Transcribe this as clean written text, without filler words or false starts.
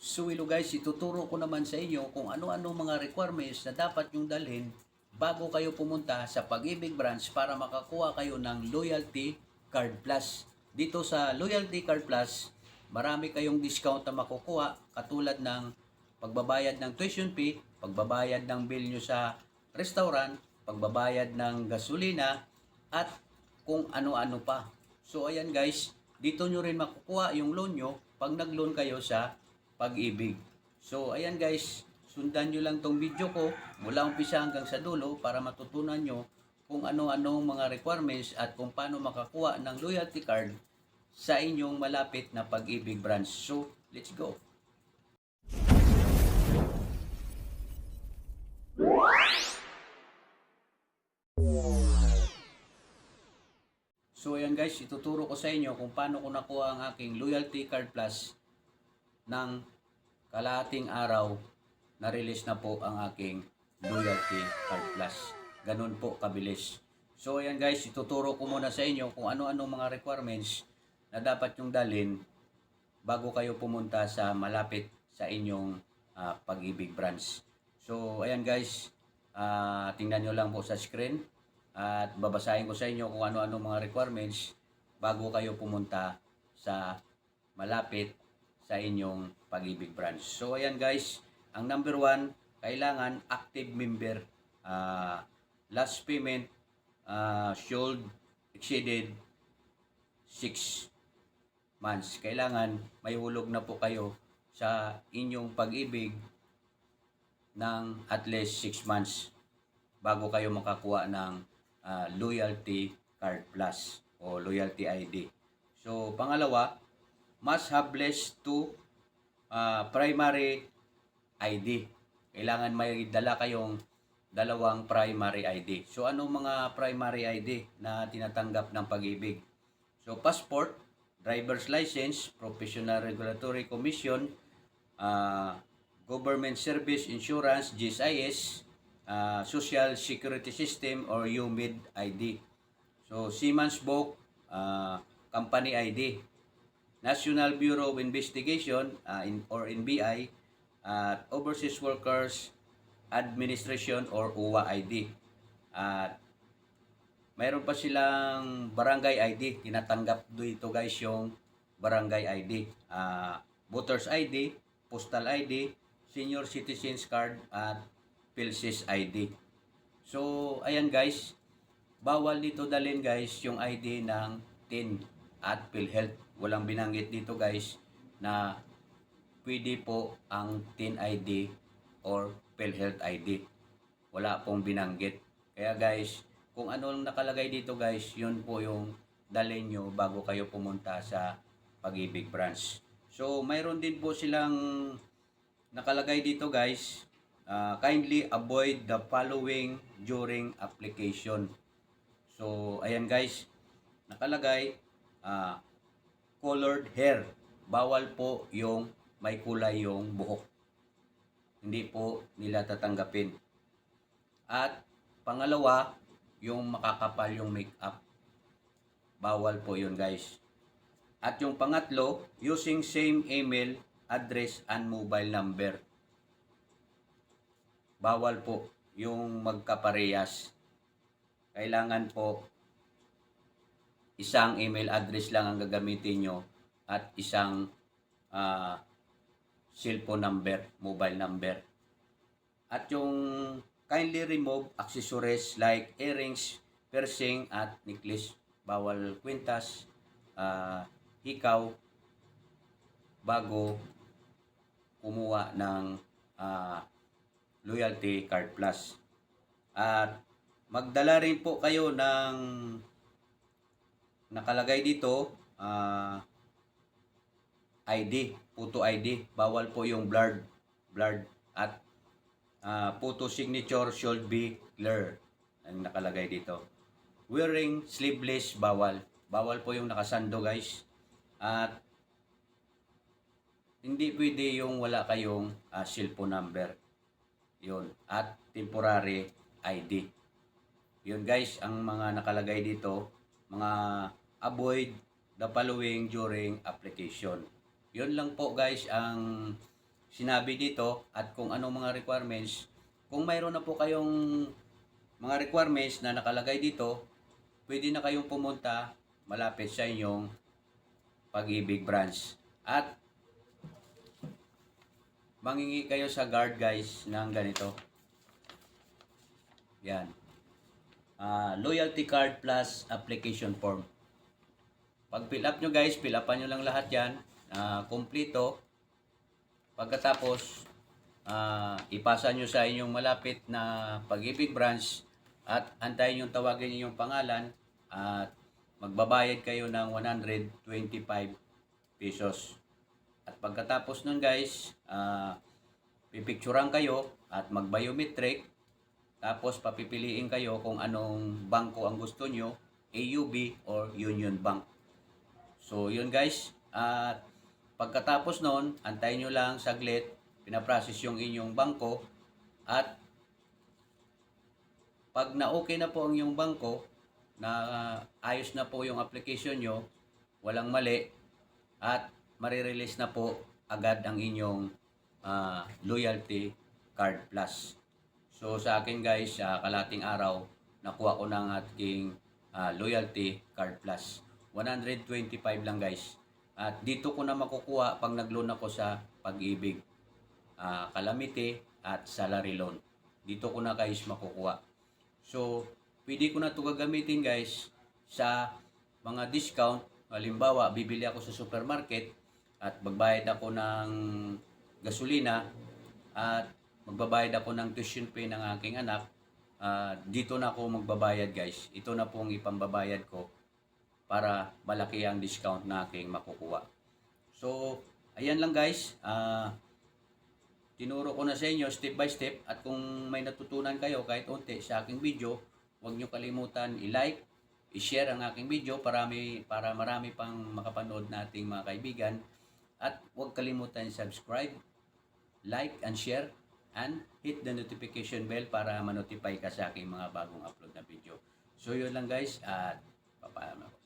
So hello guys, ituturo ko naman sa inyo kung ano-ano mga requirements na dapat yung dalhin bago kayo pumunta sa Pag-ibig branch para makakuha kayo ng Loyalty Card Plus. Dito sa Loyalty Card Plus, marami kayong discount na makukuha katulad ng pagbabayad ng tuition fee, pagbabayad ng bill nyo sa restaurant, pagbabayad ng gasolina, at kung ano-ano pa. So ayan guys, dito nyo rin makukuha yung loan nyo pag nag-loan kayo sa Pag-ibig. So ayan guys, sundan nyo lang tong video ko mula umpisa hanggang sa dulo para matutunan nyo kung ano-ano mga requirements at kung paano makakuha ng loyalty card sa inyong malapit na Pag-ibig branch. So let's go! So ayan guys, ituturo ko sa inyo kung paano ko nakuha ang aking Loyalty Card Plus ng kalahating araw na release na po ang aking Loyalty Card Plus. Ganun po kabilis. So ayan guys, ituturo ko muna sa inyo kung ano-ano mga requirements na dapat yung dalhin bago kayo pumunta sa malapit sa inyong Pag-ibig branch. So ayan guys, tingnan nyo lang po sa screen at babasahin ko sa inyo kung ano-ano mga requirements bago kayo pumunta sa malapit sa inyong Pag-ibig branch. So ayan guys, ang number 1, kailangan active member. Last payment should exceeded 6 months. Kailangan may hulog na po kayo sa inyong Pag-ibig ng at least 6 months bago kayo makakuha ng Loyalty Card Plus o Loyalty ID. So pangalawa, must have less to primary ID. Kailangan may dala kayong dalawang primary ID. So anong mga primary ID na tinatanggap ng Pag-ibig? So passport, driver's license, professional regulatory commission, government service insurance, GSIS, social security system or UMID ID. So Seaman's Book, company ID, National Bureau of Investigation or NBI, Overseas Workers Administration or UWA ID. At mayroon pa silang barangay ID. Tinatanggap dito guys yung barangay ID. Voters ID, Postal ID, Senior Citizens Card at PhilSys ID. So ayan guys, bawal dito dalhin guys yung ID ng TIN at PhilHealth. Walang binanggit dito guys na pwede po ang TIN ID or PhilHealth ID. Wala pong binanggit. Kaya guys, kung ano ang nakalagay dito guys, yun po yung dalhin nyo bago kayo pumunta sa Pag-ibig branch. So mayroon din po silang nakalagay dito guys, kindly avoid the following during application. So ayan guys, nakalagay colored hair. Bawal po yung may kulay yung buhok. Hindi po nila tatanggapin. At pangalawa, yung makakapal yung makeup. Bawal po yun guys. At yung pangatlo, using same email, address, and mobile number. Bawal po yung magkaparehas. Kailangan po isang email address lang ang gagamitin nyo at isang cellphone number, mobile number. At yung kindly remove accessories like earrings, piercing at necklace. Bawal kwintas, hikaw bago kumuha ng Loyalty Card Plus. At magdala rin po kayo ng nakalagay dito ID, photo ID. Bawal po yung blurred at photo signature should be clear. Ang nakalagay dito. Wearing sleeveless, bawal. Bawal po yung nakasando guys. At hindi pwede yung wala kayong cellphone number. Yun. At temporary ID. Yun guys, ang mga nakalagay dito, mga avoid the following during application. Yun lang po guys ang sinabi dito at kung anong mga requirements. Kung mayroon na po kayong mga requirements na nakalagay dito, pwede na kayong pumunta malapit sa inyong Pag-ibig branch. At mangingi kayo sa guard guys ng ganito. Yan. Loyalty Card Plus Application Form. Pag fill up nyo guys, fill upan nyo lang lahat yan. Kompleto. Pagkatapos, ipasa nyo sa inyong malapit na Pag-ibig branch at antayin yung tawagin yung pangalan at magbabayad kayo ng 125 pesos. At pagkatapos nun guys, pipicturean kayo at mag-biometric. Tapos papipiliin kayo kung anong bangko ang gusto nyo, AUB or Union Bank. So yun guys, at pagkatapos nun, antayin nyo lang saglit, pinaprocess yung inyong bangko at pag na-okay na po ang inyong bangko, na ayos na po yung application nyo, walang mali, at marirelease na po agad ang inyong Loyalty Card Plus. So sa akin guys, kalating araw, nakuha ko ng ating Loyalty Card Plus. 125 lang guys. At dito ko na makukuha pag nag-loan ako sa Pag-ibig, Calamity at Salary Loan. Dito ko na guys makukuha. So, pwede ko na ito gagamitin guys sa mga discount. Halimbawa, bibili ako sa supermarket at magbayad ako ng gasolina at magbabayad ako ng tuition fee ng aking anak. Dito na ako magbabayad guys. Ito na pong ipambabayad ko para malaki ang discount na aking makukuha. So, ayan lang guys. Tinuro ko na sa inyo step by step at kung may natutunan kayo kahit unti sa aking video, huwag nyo kalimutan i-like, i-share ang aking video para marami pang makapanood nating mga kaibigan. At huwag kalimutan subscribe, like and share, and hit the notification bell para ma-notify ka sa aking mga bagong upload na video. So yun lang guys at papaalam ako.